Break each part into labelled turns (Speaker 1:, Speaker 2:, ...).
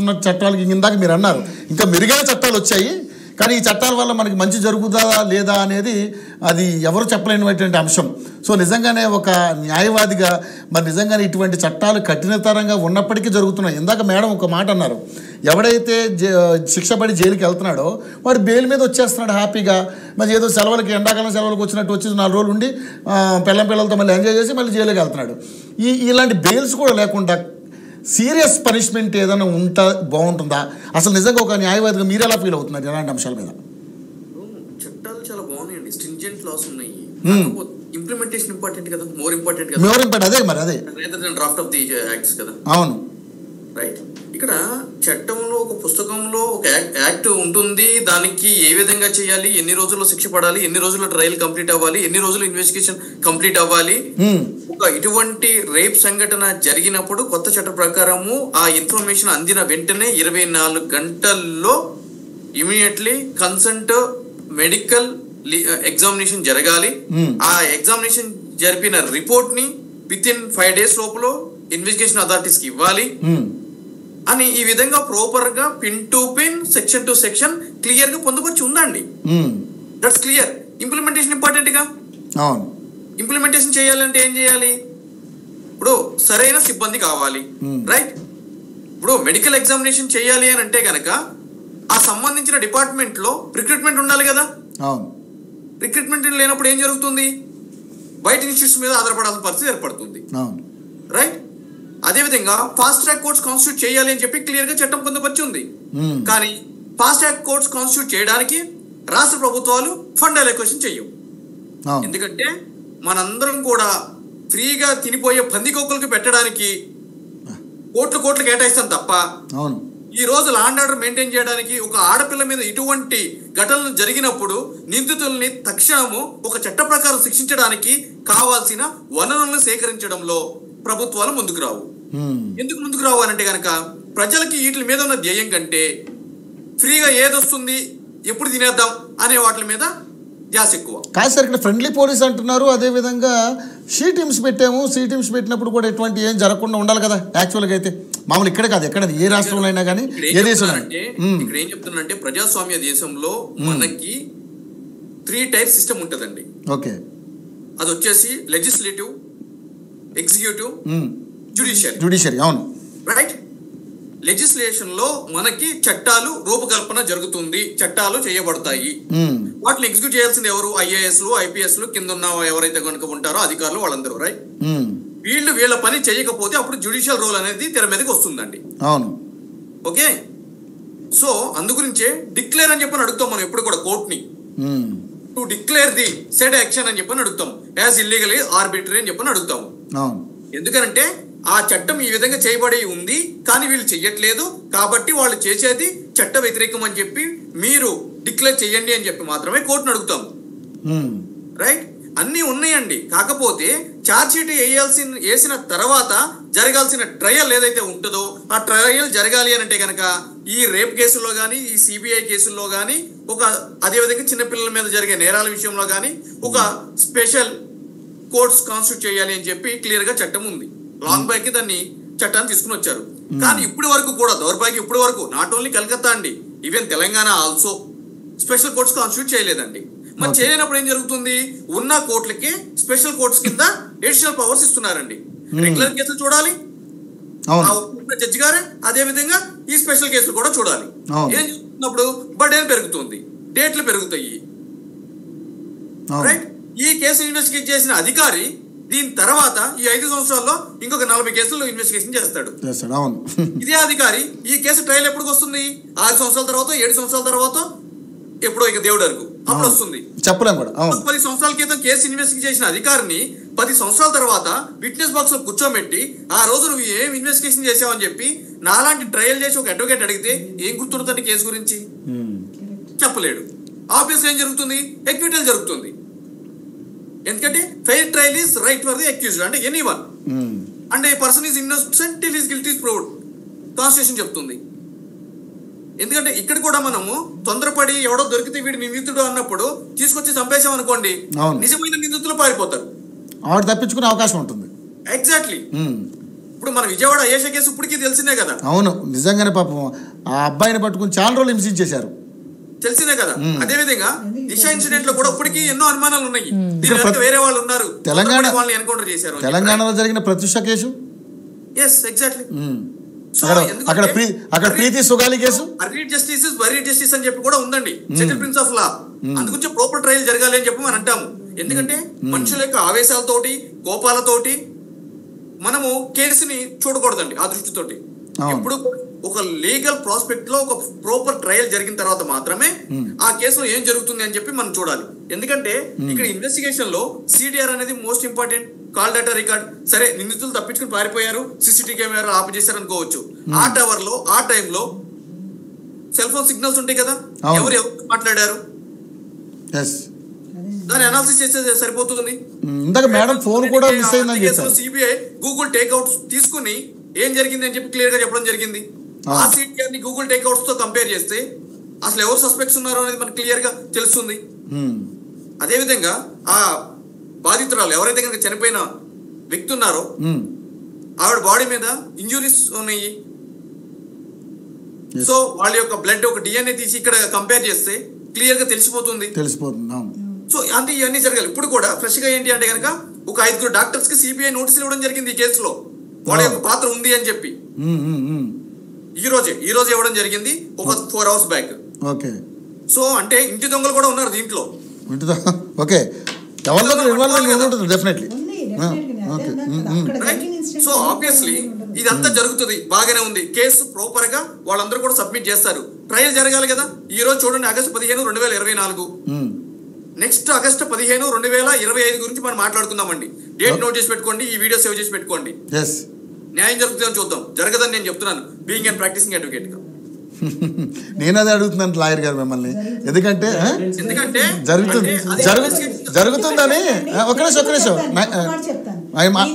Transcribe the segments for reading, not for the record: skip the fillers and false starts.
Speaker 1: తీసుకొస్తున్న చట్టాలకి ఇందాక మీరు అన్నారు ఇంకా మెరుగైన చట్టాలు వచ్చాయి, కానీ ఈ చట్టాల వల్ల మనకి మంచి జరుగుతుందా లేదా అనేది అది ఎవరు చెప్పలేనటువంటి అంశం. సో నిజంగానే ఒక న్యాయవాదిగా మరి నిజంగానే ఇటువంటి చట్టాలు కఠినతరంగా ఉన్నప్పటికీ జరుగుతున్నాయి. ఇందాక మేడం ఒక మాట అన్నారు, ఎవడైతే శిక్ష పడి జైలుకి వెళ్తున్నాడో వాడు బెయిల్ మీద వచ్చేస్తున్నాడు హ్యాపీగా. మరి ఏదో సెలవులకి ఎండాకాలం సెలవులకు వచ్చినట్టు వచ్చి 4 రోజులు ఉండి పిల్లలతో మళ్ళీ ఎంజాయ్ చేసి మళ్ళీ జైలుకి వెళ్తున్నాడు. ఇలాంటి బెయిల్స్ కూడా లేకుండా సీరియస్ పనిష్మెంట్ ఏదైనా బాగుంటుందా? అసలు నిజంగా ఒక న్యాయవాదిగా మీరు ఎలా ఫీల్ అవుతున్నారు ఇలాంటి అంశాల మీద?
Speaker 2: చట్టాలు చాలా బాగున్నాయండి, స్ట్రింజెంట్ లాస్ ఉన్నాయి, ఇంప్లిమెంటేషన్ ఇంపార్టెంట్ కదా, మోర్ ఇంపార్టెంట్ కదా,
Speaker 1: మోర్ ఇంపార్టెంట్. అదే మరి అదే
Speaker 2: డ్రాఫ్ట్ ఆఫ్ ది యాక్ట్స్ కదా.
Speaker 1: అవును,
Speaker 2: రైట్. ఇక్కడ చట్టంలో ఒక పుస్తకంలో ఒక యాక్ట్ ఉంటుంది, దానికి ఏ విధంగా చేయాలి, ఎన్ని రోజుల్లో శిక్ష పడాలి, ఎన్ని రోజుల్లో ట్రయల్ కంప్లీట్ అవ్వాలి, ఎన్ని రోజులు ఇన్వెస్టిగేషన్ కంప్లీట్ అవ్వాలి. ఒక ఇటువంటి రేప్ సంఘటన జరిగినప్పుడు కొత్త చట్ట ప్రకారము ఆ ఇన్ఫర్మేషన్ అందిన వెంటనే 24 గంటల్లో ఇమీడియట్లీ కన్సల్ట్ మెడికల్ ఎగ్జామినేషన్ జరగాలి. ఆ ఎగ్జామినేషన్ జరిపిన రిపోర్ట్ ని విత్ ఇన్ 5 days లోపల ఇన్వెస్టిగేషన్ అథారిటీస్ కి ఇవ్వాలి అని ఈ విధంగా ప్రాపర్ గా pin to pin, section to section clear గా పొందుపరిచి ఉందండి. That's clear. ఇంప్లిమెంటేషన్ ఇంపార్టెంట్ గా. ఇంప్లిమెంటేషన్ చేయాలంటే ఏం చేయాలి? ఇప్పుడు సరైన సిబ్బంది కావాలి, రైట్? ఇప్పుడు మెడికల్ ఎగ్జామినేషన్ చేయాలి అని అంటే గనక ఆ సంబంధించిన డిపార్ట్మెంట్ లో రిక్రూట్మెంట్ ఉండాలి కదా. రిక్రూట్మెంట్ లేనప్పుడు ఏం జరుగుతుంది? బయట ఇన్స్టిట్యూట్స్ మీద ఆధారపడాల్సిన పరిస్థితి ఏర్పడుతుంది, రైట్? అదేవిధంగా ఫాస్ట్ ట్రాక్ కోర్ట్స్ కాన్స్టిట్యూట్ చేయాలి అని చెప్పి క్లియర్ గా చట్టం పొందుపరిచి ఉంది. కానీ ఫాస్ట్ ట్రాక్ కోర్ట్స్ కాన్స్టిట్యూట్ చేయడానికి రాష్ట్ర ప్రభుత్వాలు ఫండ్ అలొకేషన్ చేయవు. ఎందుకంటే మనందరం కూడా ఫ్రీగా తినిపోయే పందికొక్కులకి పెట్టడానికి కోట్లు కేటాయిస్తాం తప్ప ఈ రోజు లా అండ్ ఆర్డర్ మెయింటైన్ చేయడానికి, ఒక ఆడపిల్ల మీద ఇటువంటి ఘటనలు జరిగినప్పుడు నిందితుల్ని తక్షణము ఒక చట్ట ప్రకారం శిక్షించడానికి కావాల్సిన వనరులను సేకరించడంలో ప్రభుత్వాలు ముందుకు రావు. ఎందుకు ముందుకు రావాలంటే గనక ప్రజలకి వీటి మీద ఉన్న ధ్యేయం కంటే ఫ్రీగా ఏదొస్తుంది, ఎప్పుడు తినేద్దాం అనే వాటి మీద ధ్యాస ఎక్కువ.
Speaker 1: కాదు సార్, ఇక్కడ ఫ్రెండ్లీ పోలీస్ అంటున్నారు, అదేవిధంగా షీ టీమ్స్ పెట్టాము. షీ టీమ్స్ పెట్టినప్పుడు కూడా ఎటువంటి ఏం జరగకుండా ఉండాలి కదా. యాక్చువల్గా అయితే మామూలు ఇక్కడ కాదు, ఎక్కడ ఏ రాష్ట్రంలో అయినా కానీ ఏ దేశంలో.
Speaker 2: ఇక్కడ ఏం చెప్తున్నానంటే ప్రజాస్వామ్య దేశంలో మనకి 3 టైప్ సిస్టమ్ ఉంటుందండి.
Speaker 1: ఓకే,
Speaker 2: అది వచ్చేసి లెజిస్లేటివ్, ఎగ్జిక్యూటివ్,
Speaker 1: జ్యుడిషియరీ. అవును,
Speaker 2: రైట్. లెజిస్లేషన్ లో మనకి చట్టాలు రూపకల్పన జరుగుతుంది, చట్టాలు చేయబడతాయి. వాటిని ఎగ్జిక్యూట్ చేయాల్సింది ఎవరు? ఐఏఎస్లు, ఐపీఎస్లు, కింద ఉన్న ఎవరైతే కనుక ఉంటారో అధికారులు, వాళ్ళందరూ, రైట్? వీళ్ళ పని చేయకపోతే అప్పుడు జ్యుడిషియల్ రోల్ అనేది తెర మీదకి వస్తుందండి.
Speaker 1: అవును,
Speaker 2: ఓకే. సో అందుగురించే డిక్లేర్ అని చెప్పని అడుగుతాం మనం ఎప్పుడు కూడా కోర్టుని. To declare the said action అని చెప్పని అడుగుతాం, యాజ్ ఇల్లీగల్ ఆర్బిటరీ అని చెప్పని అడుగుతాము. ఎందుకంటే ఆ చట్టం ఈ విధంగా చేయబడి ఉంది, కానీ వీళ్ళు చెయ్యట్లేదు, కాబట్టి వాళ్ళు చేసేది చట్ట వ్యతిరేకం అని చెప్పి మీరు డిక్లేర్ చేయండి అని చెప్పి మాత్రమే కోర్టును అడుగుతాము, రైట్? అన్నీ ఉన్నాయండి. కాకపోతే ఛార్జ్ షీట్ వేసిన తర్వాత జరగాల్సిన ట్రయల్ ఏదైతే ఉంటుందో ఆ ట్రయల్ జరగాలి అని అంటే కనుక ఈ రేప్ కేసుల్లో కానీ, ఈ సిబిఐ కేసుల్లో కానీ, అదేవిధంగా చిన్నపిల్లల మీద జరిగే నేరాల విషయంలో కానీ ఒక స్పెషల్ కోర్ట్స్ కాన్స్టిట్యూట్ చేయాలి అని చెప్పి క్లియర్ గా చట్టం ఉంది. లాంగ్ బ్యాక్ దాన్ని చట్టాన్ని తీసుకుని వచ్చారు. కానీ ఇప్పటి వరకు కూడా దౌర్భాగ్యం, ఇప్పటి వరకు నాట్ ఓన్లీ కలకత్తా అండి, even Telangana also special courts constitute చేయలేదండి. మరి చేయలేనప్పుడు ఏం జరుగుతుంది? ఉన్న కోర్టులకి స్పెషల్ కోర్ట్స్ కింద ఎడిషనల్ పవర్స్ ఇస్తున్నారండి. రెగ్యులర్ కేసులు చూడాలి జడ్జి గారే, అదే విధంగా ఈ స్పెషల్ కేసులు కూడా చూడాలి. ఏం చూస్తున్నప్పుడు బర్డెన్ పెరుగుతుంది, డేట్లు పెరుగుతాయి, రైట్? ఈ కేసు ఇన్వెస్టిగేట్ చేసిన అధికారి దీని తర్వాత ఈ 5 సంవత్సరాల్లో ఇంకొక 40 కేసులు ఇన్వెస్టిగేషన్ చేస్తాడు. ఇదే అధికారి ఈ కేసు ట్రయల్ ఎప్పుడు వస్తుంది? 6 సంవత్సరాల తర్వాత, 7 సంవత్సరాల తర్వాత, ఎప్పుడో ఇక దేవుడు అరుగు అప్పుడు వస్తుంది, చెప్పలేం కూడా. 10 సంవత్సరాల క్రితం కేసు ఇన్వెస్టిగేట్ చేసిన అధికారిని 10 సంవత్సరాల తర్వాత విట్నెస్ బాక్స్ లో కూర్చోబెట్టి ఆ రోజు నువ్వు ఏం ఇన్వెస్టిగేషన్ చేసావని చెప్పి నాలాంటి ట్రయల్ చేసి ఒక అడ్వకేట్ అడిగితే ఏం గుర్తుంటుంది కేసు గురించి? చెప్పలేడు. ఆబ్వియస్గా ఏం జరుగుతుంది? ఎక్విటల్ జరుగుతుంది. ఎందుకంటే fair trial is right for the accused, అంటే anyone, and a person is innocent till his guilt is proved, constitution చెప్తుంది. ఎందుకంటే ఇక్కడ కూడా మనము తొందరపడి ఎవడో దొరికితే వీడు నిందితుడు అన్నప్పుడు తీసుకొచ్చి చంపేశాం అనుకోండి, నిజమైన నిందితులు పారిపోతారు,
Speaker 1: తప్పించుకునే అవకాశం ఉంటుంది.
Speaker 2: ఎగ్జాక్ట్లీ. ఇప్పుడు మన విజయవాడ అయేషా కేసు ఇప్పటికీ తెలిసిందే కదా.
Speaker 1: అవును, నిజంగానే పాపం ఆ అబ్బాయిని పట్టుకుని చాలా రోజులు హింసించేశారు,
Speaker 2: తెలిసిందే కదా. అదే విధంగా దిశ ఇన్సిడెంట్ లో కూడా ఇప్పటికీ ఎన్నో అనుమానాలు ఉన్నాయి. వేరే వాళ్ళు ఉన్నారు, వాళ్ళని ఎన్కౌంటర్ చేశారు.
Speaker 1: తెలంగాణలో జరిగిన ప్రత్యుష కేసు,
Speaker 2: ఎస్ ఎగ్జాక్ట్లీ.
Speaker 1: అక్కడ Preethi Sugali case,
Speaker 2: hurried justice is buried justice అని చెప్పి కూడా ఉందండి, సెకండ్ ప్రిన్స్ ఆఫ్ లా. అందుగురించి ప్రాపర్ ట్రయల్ జరగాలి అని చెప్పి మనం అంటాము. ఎందుకంటే మనుషుల యొక్క ఆవేశాలతోటి కోపాలతోటి మనము కేసుని చూడకూడదండి ఆ దృష్టితోటి. ఇప్పుడు ఒక లీగల్ ప్రాస్పెక్ట్ లో ఒక ప్రాపర్ ట్రయల్ జరిగిన తర్వాత మాత్రమే ఆ కేసులో ఏం జరుగుతుంది అని చెప్పి మనం చూడాలి. ఎందుకంటే ఇక్కడ ఇన్వెస్టిగేషన్ లో సిడిఆర్ అనేది most important, call data record. సరే నిందితులు తప్పించుకుని పారిపోయారు, సిసిటీవీ కెమెరా ఆఫ్ చేశారు అనుకోవచ్చు. ఆ టవర్ లో ఆ టైంలో సెల్ ఫోన్ సిగ్నల్స్ ఉంటాయి కదా, ఎవరు మాట్లాడారు దాన్ని అనాలిసిస్ చేస్తే సరిపోతుంది.
Speaker 1: మేడం ఫోన్ కూడా మిస్ అయిందని
Speaker 2: సిబిఐ గూగుల్ టేక్అవుట్స్ తీసుకుని ఏం జరిగింది అని చెప్పి క్లియర్ గా చెప్పడం జరిగింది. ఆ సిటిఆర్ ని గూగుల్ టేక్అవుట్స్ తో కంపేర్ చేస్తే అసలు ఎవరు సస్పెక్ట్స్ ఉన్నారో అనేది మనకు క్లియర్ గా తెలుస్తుంది. అదే విధంగా ఆ బాధితురాలు ఎవరైతే కనుక చనిపోయిన వ్యక్తి ఉన్నారో ఆవిడ బాడీ మీద ఇంజురీస్ ఉన్నాయి. సో వాళ్ళ యొక్క బ్లడ్ ఒక డిఎన్ఏ తీసి ఇక్కడ కంపేర్ చేస్తే క్లియర్ గా తెలిసిపోతుంది. సో అంటే ఇవన్నీ జరగాలి. ఇప్పుడు కూడా ఫ్రెష్ గా ఏంటి అంటే కనుక ఒక 5 డాక్టర్స్ కి సిబిఐ నోటీసులు ఇవ్వడం జరిగింది ఈ కేసులో, వాళ్ళ యొక్క పాత్ర ఉంది అని చెప్పి. ఈ రోజు ఇవ్వడం జరిగింది, ఒక 4 hours బ్యాక్. సో అంటే ఇంటి దొంగలు కూడా ఉన్నారు దీంట్లో. సో ఆబ్వియస్లీ ఇదంతా జరుగుతుంది, బాగానే ఉంది. కేసు ప్రాపర్ గా వాళ్ళందరూ కూడా సబ్మిట్ చేస్తారు. ట్రయల్ జరగాలి కదా. ఈ రోజు చూడండి, August 15, 2024. నెక్స్ట్ August 15, 2025 గురించి మనం మాట్లాడుకుందామండి. డేట్ నోట్ చేసి పెట్టుకోండి, ఈ వీడియో సేవ్ చేసి పెట్టుకోండి. న్యాయం జరుగుతుందని చూద్దాం, జరగదని నేను చెప్తున్నాను బీయింగ్ అండ్ ప్రాక్టీసింగ్ అడ్వకేట్ గా.
Speaker 1: నేను అదే అడుగుతున్నాను లాయర్ గారు మిమ్మల్ని, ఎందుకంటే జరుగుతుందని. ఒక నిమిషం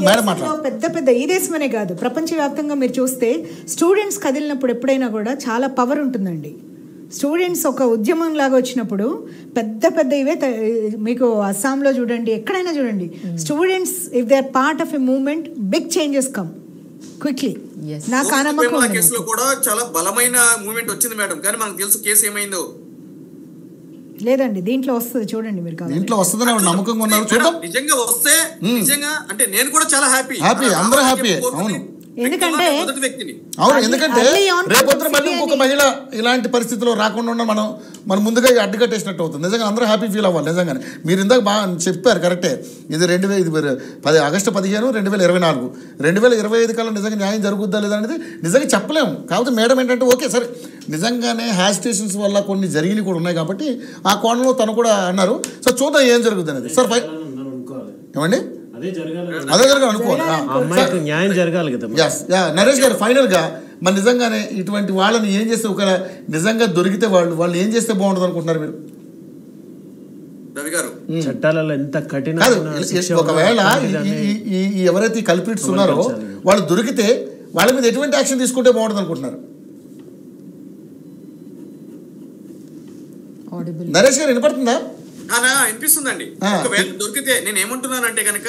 Speaker 1: మేడం మాట్లాడు.
Speaker 3: పెద్ద ఈ దేశమనే కాదు, ప్రపంచవ్యాప్తంగా మీరు చూస్తే స్టూడెంట్స్ కదిలినప్పుడు ఎప్పుడైనా కూడా చాలా పవర్ ఉంటుందండి. స్టూడెంట్స్ ఒక ఉద్యమం లాగా వచ్చినప్పుడు పెద్ద ఇవే మీకు అస్సాంలో చూడండి, ఎక్కడైనా చూడండి, students if they are part of a movement big changes come quickly. నాకు ఆ నమ్మకం.
Speaker 2: కేసులో కూడా చాలా బలమైన మూవ్మెంట్ వచ్చింది మేడం, కానీ మనకు తెలుసు కేసు ఏమైందో
Speaker 3: లేదండి. దీంట్లో వస్తుంది చూడండి, మీరు
Speaker 1: దీంట్లో వస్తుందని నమ్మకంగా ఉన్నారు. చూద్దాం,
Speaker 2: నిజంగా వస్తే నిజంగా అంటే నేను కూడా చాలా హ్యాపీ,
Speaker 1: అందరూ హ్యాపీ. అవును,
Speaker 3: ఎందుకంటే
Speaker 1: రేపొద్దున మళ్ళీ ఇంకొక మహిళ ఇలాంటి పరిస్థితిలో రాకుండా మనం ముందుగా అడ్డుకట్టేసినట్టు అవుతుంది. నిజంగా అందరూ హ్యాపీ ఫీల్ అవ్వాలి. నిజంగానే మీరు ఇందాక బాగా చెప్పారు, కరెక్టే. ఇది August 15, 2024. 2025 కల్లా నిజంగా న్యాయం జరుగుద్దా లేదా అనేది నిజంగా చెప్పలేము. కాకపోతే మేడం ఏంటంటే ఓకే సరే, నిజంగానే హ్యాస్టేషన్స్ వల్ల కొన్ని జరిగినవి కూడా ఉన్నాయి కాబట్టి ఆ కోణంలో తను కూడా అన్నారు. సో చూద్దాం ఏం జరుగుతుంది అనేది. సార్ ఏమండి, అదే జరగాలి అనుకోవాలి,
Speaker 4: న్యాయం జరగాలి కదా.
Speaker 1: నరేష్ గారు ఫైనల్ గా మరి నిజంగానే ఇటువంటి వాళ్ళని ఏం చేస్తే, ఒక నిజంగా దొరికితే వాళ్ళు ఏం చేస్తే బాగుంటుంది అనుకుంటున్నారు మీరు?
Speaker 2: రవి గారు,
Speaker 4: చట్టాలలో ఎంత కఠిన,
Speaker 1: ఒకవేళ ఎవరైతే కల్పిట్స్ ఉన్నారో వాళ్ళు దొరికితే వాళ్ళ మీద ఎటువంటి యాక్షన్ తీసుకుంటే బాగుంటుంది అనుకుంటున్నారు? నరేష్ గారు వినపడుతుందా?
Speaker 2: అనిపిస్తుందండి. ఒకవేళ దొరికితే నేను ఏమంటున్నానంటే కనుక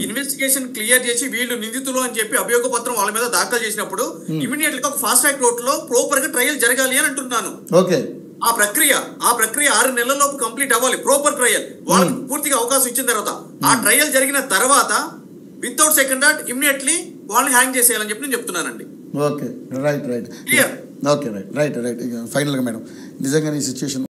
Speaker 2: ఇన్వెస్టిగేషన్ క్లియర్ చేసి వీళ్ళు నిందితులు అని చెప్పి అభియోగ పత్రం వాళ్ళ మీద దాఖలు చేసినప్పుడు ఇమీడియట్ గా ఒక ఫాస్ట్ ట్రాక్ కోర్ట్ లో ప్రాపర్ గా ట్రయల్ జరగాలి అని అంటున్నాను. ఆ ప్రక్రియ 6 నెలల్లోపు కంప్లీట్ అవ్వాలి. ప్రాపర్ ట్రయల్ వాళ్ళకి పూర్తిగా అవకాశం ఇచ్చిన తర్వాత, ఆ ట్రయల్ జరిగిన తర్వాత వితౌట్ సెకండ్ థాట్ ఇమీడియట్లీ వాళ్ళని హ్యాంగ్ చేసేయాలని చెప్పి నేను చెప్తున్నానండి.
Speaker 1: ఫైనల్ గా మేడం నిజంగా ఈ సిచ్యుయేషన్